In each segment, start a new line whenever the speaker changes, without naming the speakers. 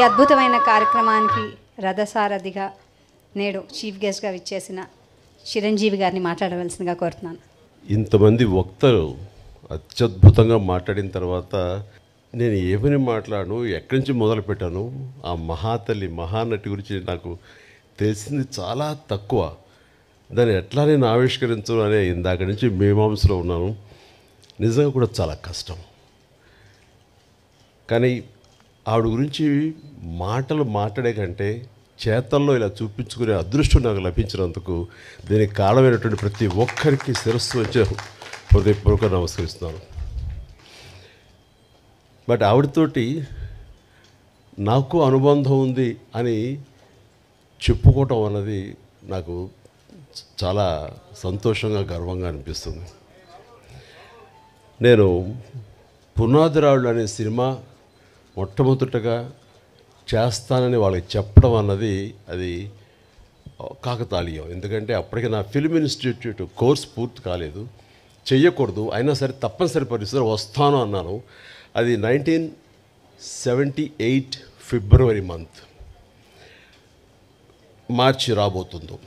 అద్భుతమైన కార్యక్రమానికి రథసారథిగా నేడు చీఫ్ గెస్ట్గా విచ్చేసిన చిరంజీవి గారిని మాట్లాడవలసిందిగా కోరుతున్నాను.
ఇంతమంది వక్తలు అత్యద్భుతంగా మాట్లాడిన తర్వాత నేను ఏమని మాట్లాడను, ఎక్కడి నుంచి మొదలు పెట్టాను? ఆ మహాతల్లి మహానటి గురించి నాకు తెలిసింది చాలా తక్కువ. దాన్ని ఎట్లా నేను ఆవిష్కరించను అనే ఇందాక నుంచి మీమాంసలో ఉన్నాను. నిజంగా కూడా చాలా కష్టం. కానీ ఆవిడ గురించి మాటలు మాట్లాడే కంటే చేతల్లో ఇలా చూపించుకునే అదృష్టం నాకు లభించినందుకు దీనికి కారణమైనటువంటి ప్రతి ఒక్కరికి శిరస్సు వచ్చే హృదయపూర్వక నమస్కరిస్తున్నాను. బట్ ఆవిడతోటి నాకు అనుబంధం ఉంది అని చెప్పుకోవటం అన్నది నాకు చాలా సంతోషంగా గర్వంగా అనిపిస్తుంది. నేను పునాదిరాళ్ళు అనే సినిమా మొట్టమొదటగా చేస్తానని వాళ్ళకి చెప్పడం అన్నది అది కాకతాళీయం. ఎందుకంటే అప్పటికి నా ఫిల్మ్ ఇన్స్టిట్యూట్ కోర్స్ పూర్తి కాలేదు, చెయ్యకూడదు, అయినా సరే తప్పనిసరి పరిస్థితుల్లో వస్తాను అన్నాను. అది 1978 ఫిబ్రవరి మంత్, మార్చి రాబోతుందో.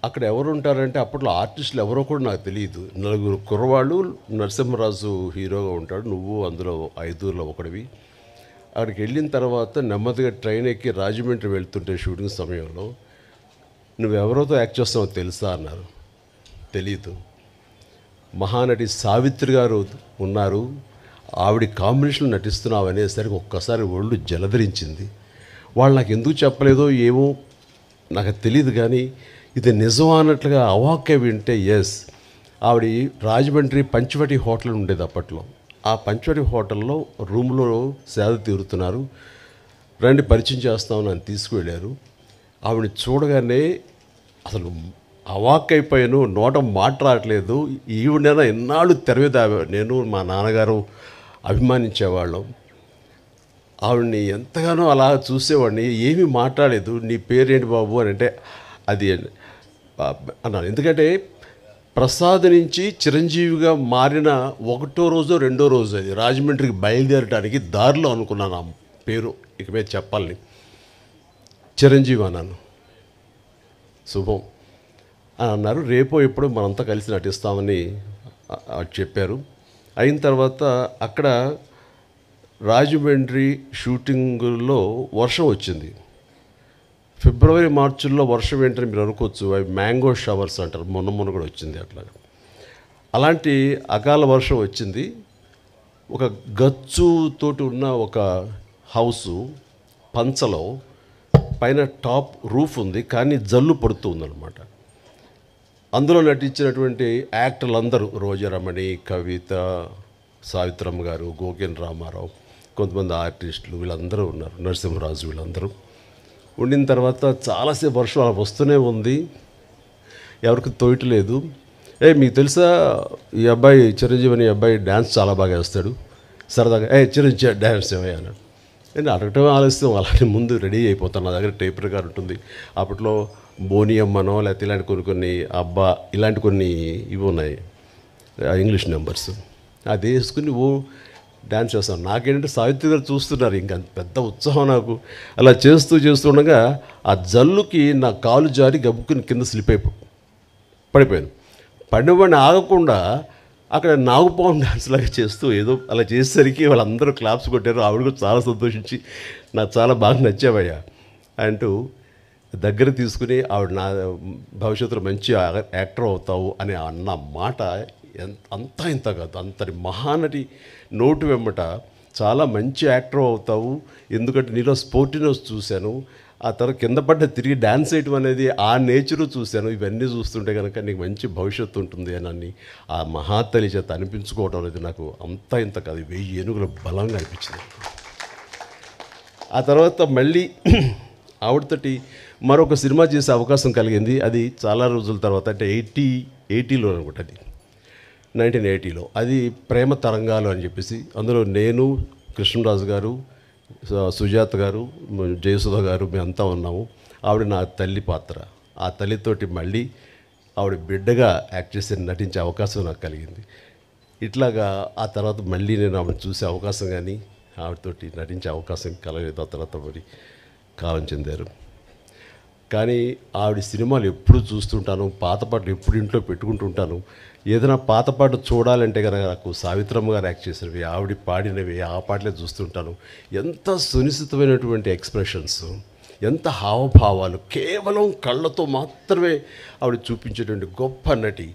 అక్కడ ఎవరు ఉంటారంటే అప్పట్లో ఆర్టిస్టులు ఎవరో కూడా నాకు తెలియదు. 4 కుర్రవాళ్ళు, నరసింహరాజు హీరోగా ఉంటాడు, నువ్వు అందులో 5లో ఒకడివి. అక్కడికి వెళ్ళిన తర్వాత నెమ్మదిగా ట్రైన్ ఎక్కి రాజమండ్రి వెళ్తుంటే షూటింగ్ సమయంలో నువ్వెవరితో యాక్ట్ చేస్తావో తెలుసా అన్నారు. తెలీదు. మహానటి సావిత్రి గారు ఉన్నారు, ఆవిడ కాంబినేషన్లో నటిస్తున్నావు అనేసరికి ఒక్కసారి ఒళ్ళు జలధరించింది. వాళ్ళు నాకు ఎందుకు చెప్పలేదో ఏమో నాకు తెలియదు, కానీ ఇది నిజం అన్నట్లుగా అవాక్య వింటే ఎస్. ఆవిడ రాజమండ్రి పంచవటి హోటల్ ఉండేది అప్పట్లో. ఆ పంచవటి హోటల్లో రూమ్లో సేద తీరుతున్నారు, రండి పరిచయం చేస్తామని నన్ను తీసుకువెళ్ళారు. ఆవిడని చూడగానే అసలు అవాక్కైపోయాను, నోట మాట రావట్లేదు. ఈవిడైనా ఎన్నాళ్ళు తెర మీద నేను మా నాన్నగారు అభిమానించేవాళ్ళం. ఆవిడని ఎంతగానో అలా చూసేవాడిని, ఏమీ మాట్లాడలేదు. నీ పేరేంటి బాబు అని అంటే అది అన్నాను. ఎందుకంటే ప్రసాద్ నుంచి చిరంజీవిగా మారిన 1వ రోజో 2వ రోజు అది రాజమండ్రికి బయలుదేరడానికి దారిలో అనుకున్నాను ఆ పేరు ఇక మీద చెప్పాలని. చిరంజీవి అన్నాను. శుభం అని అన్నారు. రేపో ఎప్పుడో మనంతా కలిసి నటిస్తామని చెప్పారు. అయిన తర్వాత అక్కడ రాజమండ్రి షూటింగుల్లో వర్షం వచ్చింది. ఫిబ్రవరి మార్చిల్లో వర్షం ఏంటని మీరు అనుకోవచ్చు, అవి మ్యాంగో షవర్స్ అంటారు, మొన్న కూడా వచ్చింది అట్లా. అలాంటి అకాల వర్షం వచ్చింది. ఒక గచ్చుతోటి ఉన్న ఒక హౌసు పంచలో పైన టాప్ రూఫ్ ఉంది, కానీ జల్లు పడుతూ ఉందన్నమాట. అందులో నటించినటువంటి యాక్టర్లు అందరూ రోజారమణి, కవిత, సావిత్రమ్మ గారు, గోకెన్ రామారావు, కొంతమంది ఆర్టిస్టులు వీళ్ళందరూ ఉన్నారు, నరసింహరాజు వీళ్ళందరూ ఉండిన తర్వాత చాలాసేపు వర్షం అలా వస్తూనే ఉంది, ఎవరికి తోయట్లేదు. మీకు తెలుసా ఈ అబ్బాయి చిరంజీవి అనే అబ్బాయి డ్యాన్స్ చాలా బాగా వేస్తాడు, సరదాగా చిరంజీవి డ్యాన్స్ ఏమయ్యా అన్నాడు. నేను అడగటమే ఆలస్యం, అలాగే ముందు రెడీ అయిపోతాను. నా దగ్గర టేప్ రికార్డ్ ఉంటుంది. అప్పట్లో బోనియమ్మనో లేకపోతే ఇలాంటి కొన్ని అబ్బా ఇలాంటి కొన్ని ఇవి ఉన్నాయి ఇంగ్లీష్ నెంబర్స్, అది వేసుకుని డ్యాన్స్ చేస్తాను. నాకేంటంటే సావిత్రి గారు చూస్తున్నారు, ఇంకా పెద్ద ఉత్సాహం నాకు. అలా చేస్తుండగా ఆ జల్లుకి నా కాలు జారి గబుక్కుని కింద స్లిప్ పడిపోయాను. పడినవాడిని ఆగకుండా అక్కడ నాగుపాము డ్యాన్స్ లాగా చేస్తూ ఏదో అలా చేసేసరికి వాళ్ళందరూ క్లాప్స్ కొట్టారు. ఆవిడ కూడా చాలా సంతోషించి నాకు చాలా బాగా నచ్చావయ్యా అంటూ దగ్గర తీసుకుని ఆవిడ నా భవిష్యత్తులో మంచి యాక్టర్ అవుతావు అని అన్న మాట అంతా ఇంత కాదు, అంతటి మహానటి నోటు వెంబట చాలా మంచి యాక్టర్ అవుతావు, ఎందుకంటే నీలో స్పోర్టినెస్ చూశాను, ఆ తర్వాత కింద పడ్డ తిరిగి డ్యాన్స్ వేయటం అనేది ఆ నేచరు చూశాను, ఇవన్నీ చూస్తుంటే కనుక నీకు మంచి భవిష్యత్తు ఉంటుంది అని ఆ మహాతల్లి చేత అనిపించుకోవడం అనేది నాకు అంతా ఇంత కాదు, 1000 ఏనుగుల బలంగా అనిపించింది. ఆ తర్వాత మళ్ళీ ఆవిడతోటి మరొక సినిమా చేసే అవకాశం కలిగింది. అది చాలా రోజుల తర్వాత, అంటే 80లో అనుకుంటా, అది 1980లో. అది ప్రేమ తరంగాలు అని చెప్పేసి, అందులో నేను, కృష్ణరాజు గారు, సుజాత గారు, జయసుధ గారు మేమంతా ఉన్నాము. ఆవిడ నా తల్లి పాత్ర. ఆ తల్లితోటి మళ్ళీ ఆవిడ బిడ్డగా యాక్ట్ చేసి నటించే అవకాశం నాకు కలిగింది. ఇట్లాగా ఆ తర్వాత మళ్ళీ నేను ఆవిడ చూసే అవకాశం కానీ ఆవిడతోటి నటించే అవకాశం కలగలేదు. ఆ తర్వాత మరి కాలం చెందారు. కానీ ఆవిడ సినిమాలు ఎప్పుడు చూస్తుంటాను, పాత పాటలు ఎప్పుడు ఇంట్లో పెట్టుకుంటుంటాను. ఏదైనా పాత పాట చూడాలంటే కనుక నాకు సావిత్రమ్మ గారు యాక్ట్ చేసినవి, ఆవిడ పాడినవి ఆ పాటలే చూస్తుంటాను. ఎంత సునిశ్చితమైనటువంటి ఎక్స్ప్రెషన్స్, ఎంత హావభావాలు, కేవలం కళ్ళతో మాత్రమే ఆవిడ చూపించేటువంటి గొప్ప నటి.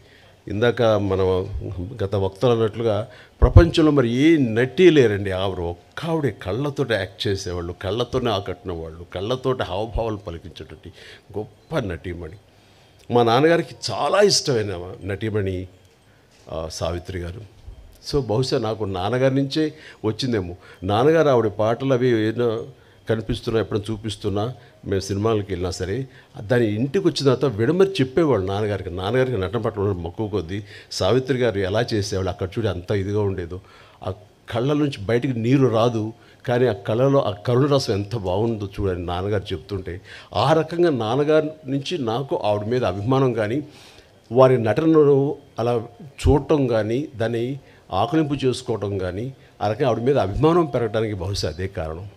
ఇందాక మనం గత వక్తలు అన్నట్లుగా ప్రపంచంలో మరి ఏ నటి లేరండి. ఆవిడే కళ్ళతోటి యాక్ట్ చేసేవాళ్ళు, కళ్ళతోనే ఆకట్టిన వాళ్ళు, కళ్ళతోటి హావభావాలు పలికించేటువంటి గొప్ప నటీమణి. మా నాన్నగారికి చాలా ఇష్టమైన నటీమణి సావిత్రి గారు. సో బహుశా నాకు నాన్నగారి నుంచే వచ్చిందేమో. నాన్నగారు ఆవిడ పాటలు అవి ఏదో కనిపిస్తున్నా, ఎప్పుడైనా చూపిస్తున్నా, మేము సినిమాలకు వెళ్ళినా సరే దాని ఇంటికి వచ్చిన తర్వాత విడమరి చెప్పేవాళ్ళు నాన్నగారికి నటన పట్ల మక్కువ కొద్దీ. సావిత్రి గారు ఎలా చేసేవాళ్ళు, అక్కడ చూడి అంత ఇదిగా ఉండేదో, ఆ కళ్ళ నుంచి బయటికి నీరు రాదు, కానీ ఆ కళ్ళలో ఆ కరుణ రసం ఎంత బాగుందో చూడండి నాన్నగారు చెప్తుంటే. ఆ రకంగా నాన్నగారి నుంచి నాకు ఆవిడ మీద అభిమానం కానీ, వారి నటనను అలా చూడటం కానీ, దాన్ని ఆకలింపు చేసుకోవటం కానీ, ఆ రకంగా ఆవిడ మీద అభిమానం పెరగడానికి బహుశా అదే కారణం.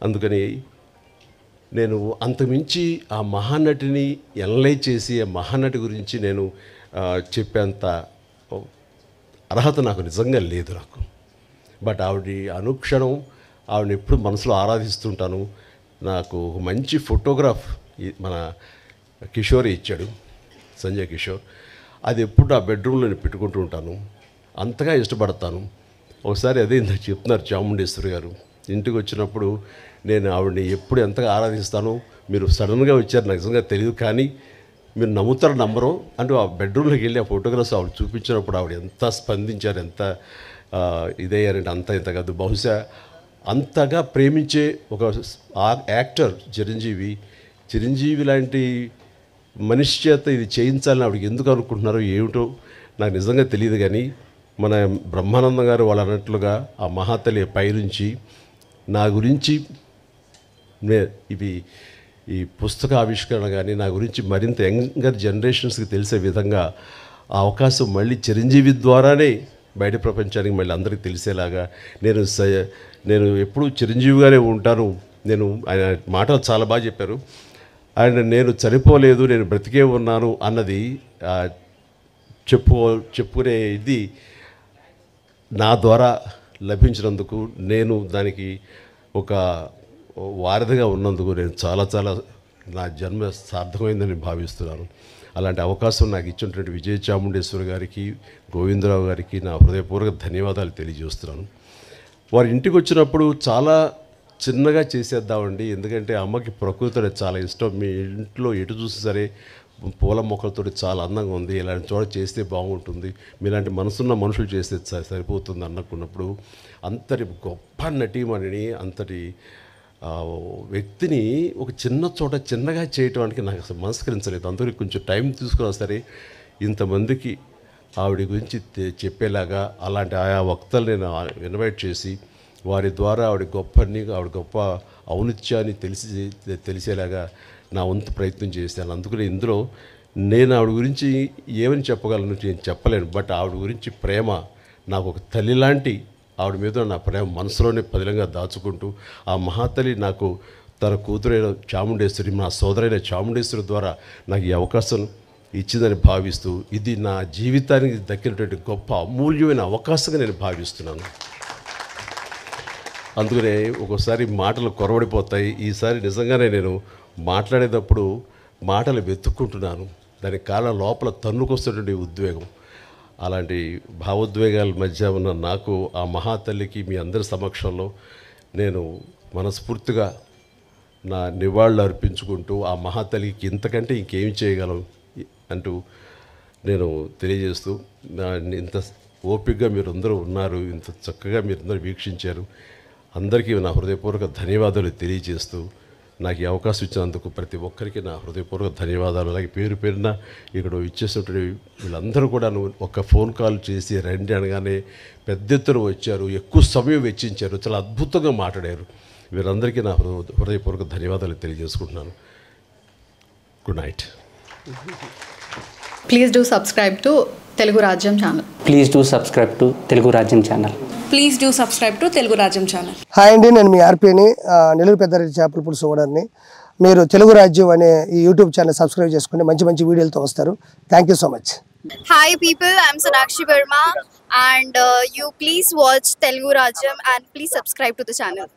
అందుకని నేను అంతమించి ఆ మహానటిని ఎనలైజ్ చేసి ఆ మహానటి గురించి నేను చెప్పేంత అర్హత నాకు నిజంగా లేదు నాకు. బట్ ఆవిడ అనుక్షణం ఆవిడని ఎప్పుడు మనసులో ఆరాధిస్తుంటాను. నాకు ఒక మంచి ఫోటోగ్రాఫ్ మన కిషోర్ ఇచ్చాడు, సంజయ్ కిషోర్. అది ఎప్పుడు ఆ బెడ్రూమ్లో నేను పెట్టుకుంటూ ఉంటాను, అంతగా ఇష్టపడతాను. ఒకసారి అదే ఇందాక చెప్తున్నారు చాముండేశ్వరి గారు, ఇంటికి వచ్చినప్పుడు నేను ఆవిడని ఎప్పుడు ఎంతగా ఆరాధిస్తానో, మీరు సడన్గా వచ్చారు నాకు నిజంగా తెలియదు, కానీ మీరు నమ్ముతారు నమ్మరు అంటూ ఆ బెడ్రూమ్లోకి వెళ్ళి ఆ ఫోటోగ్రాఫ్స్ ఆవిడ చూపించినప్పుడు ఆవిడ ఎంత స్పందించారు, ఎంత ఇదయ్యారంటే అంత ఇంత కాదు. బహుశా అంతగా ప్రేమించే ఒక యాక్టర్ చిరంజీవి లాంటి మనిషి చేత ఇది చేయించాలని ఆవిడకి ఎందుకు అనుకుంటున్నారో ఏమిటో నాకు నిజంగా తెలియదు. కానీ మన బ్రహ్మానందం గారు వాళ్ళు అన్నట్లుగా ఆ మహాతల్లి పైనుంచి నా గురించి ఈ పుస్తక ఆవిష్కరణ కానీ నా గురించి మరింత యంగర్ జనరేషన్స్కి తెలిసే విధంగా ఆ అవకాశం మళ్ళీ చిరంజీవి ద్వారానే బయట ప్రపంచానికి మళ్ళీ అందరికీ తెలిసేలాగా నేను ఎప్పుడూ చిరంజీవిగానే ఉంటాను. ఆయన మాటలు చాలా బాగా చెప్పారు. నేను చనిపోలేదు, నేను బ్రతికే ఉన్నాను అన్నది చెప్పుకునే ఇది నా ద్వారా లభించినందుకు, నేను దానికి ఒక వారధిగా ఉన్నందుకు నేను చాలా నా జన్మ సార్థకమైందని భావిస్తున్నాను. అలాంటి అవకాశం నాకు ఇచ్చినటువంటి విజయ చాముండేశ్వరి గారికి, గోవిందరావు గారికి నా హృదయపూర్వక ధన్యవాదాలు తెలియజేస్తున్నాను. వారి ఇంటికి వచ్చినప్పుడు చాలా చిన్నగా చేసేద్దామండి, ఎందుకంటే అమ్మకి ప్రకృతితో చాలా ఇష్టం. మీ ఇంట్లో ఎటు చూసి సరే పూల మొక్కలతో చాలా అందంగా ఉంది, ఇలాంటి చోట చేస్తే బాగుంటుంది, మీలాంటి మనసున్న మనుషులు చేస్తే సరిపోతుంది అనుకున్నప్పుడు అంతటి గొప్ప నటీమణిని, అంతటి వ్యక్తిని ఒక చిన్న చోట చిన్నగా చేయటానికి నాకు అసలు మనస్కరించలేదు. అందుకని కొంచెం టైం తీసుకున్నా సరే ఇంతమందికి ఆవిడ గురించి చెప్పేలాగా అలాంటి ఆయా వక్తలు నేను ఇన్వైట్ చేసి వారి ద్వారా ఆవిడ గొప్ప ఔన్నత్యాన్ని తెలిసేలాగా నా వంతు ప్రయత్నం చేశాను. అందుకని ఇందులో నేను ఆవిడ గురించి ఏమని చెప్పగలను నేను చెప్పలేను. బట్ ఆవిడ గురించి ప్రేమ నాకు ఒక తల్లి లాంటి ఆవిడ మీద నా ప్రేమ మనసులోనే పదిలంగా దాచుకుంటూ ఆ మహాతల్లి నాకు తన కూతురైన చాముండేశ్వరి, నా సోదరైన చాముండేశ్వరి ద్వారా నాకు ఈ అవకాశం ఇచ్చిందని భావిస్తూ ఇది నా జీవితానికి దక్కినటువంటి గొప్ప అమూల్యమైన అవకాశంగా నేను భావిస్తున్నాను. అందుకనే ఒక్కోసారి మాటలు కొరవడిపోతాయి. ఈసారి నిజంగానే నేను మాట్లాడేటప్పుడు మాటలు వెతుక్కుంటున్నాను, దానికి కారణం లోపల తన్నుకొస్తున్నటువంటి ఉద్వేగం. అలాంటి భావోద్వేగాల మధ్య ఉన్న నాకు ఆ మహాతల్లికి మీ అందరి సమక్షంలో నేను మనస్ఫూర్తిగా నా నివాళులు అర్పించుకుంటూ ఆ మహాతల్లికి ఇంతకంటే ఇంకేం చేయగలం అంటూ నేను తెలియజేస్తూ, ఇంత ఓపికగా మీరందరూ ఉన్నారు, ఇంత చక్కగా మీరందరూ వీక్షించారు, అందరికీ నా హృదయపూర్వక ధన్యవాదాలు తెలియజేస్తూ నాకు ఈ అవకాశం ఇచ్చినందుకు ప్రతి ఒక్కరికి నా హృదయపూర్వక ధన్యవాదాలు. అలాగే పేరు పేరున ఇక్కడ ఇచ్చేసినటువంటి వీళ్ళందరూ కూడా ఒక ఫోన్ కాల్ చేసి రండి అనగానే పెద్ద ఎత్తున వచ్చారు, ఎక్కువ సమయం వెచ్చించారు, చాలా అద్భుతంగా మాట్లాడారు. వీరందరికీ నా హృదయపూర్వక ధన్యవాదాలు తెలియజేసుకుంటున్నాను. Good night.
Please do subscribe to Telugu Rajyam channel.
Please do subscribe to Telugu Rajyam channel.
Please do subscribe to Telugu Rajam channel.
Hi అండి, నేను మీ ఆర్పీని నెల్లూరు పెద్దారెడ్డి చేపల పులుసు ఓనర్ని. మీరు తెలుగు రాజ్యం అనే ఈ యూట్యూబ్ ఛానల్ సబ్స్క్రైబ్ చేసుకుని మంచి మంచి వీడియోలతో వస్తారు. Thank you so much.
Hi people, I'm Sonakshi Verma and you please watch Telugu Rajam and please subscribe to the channel.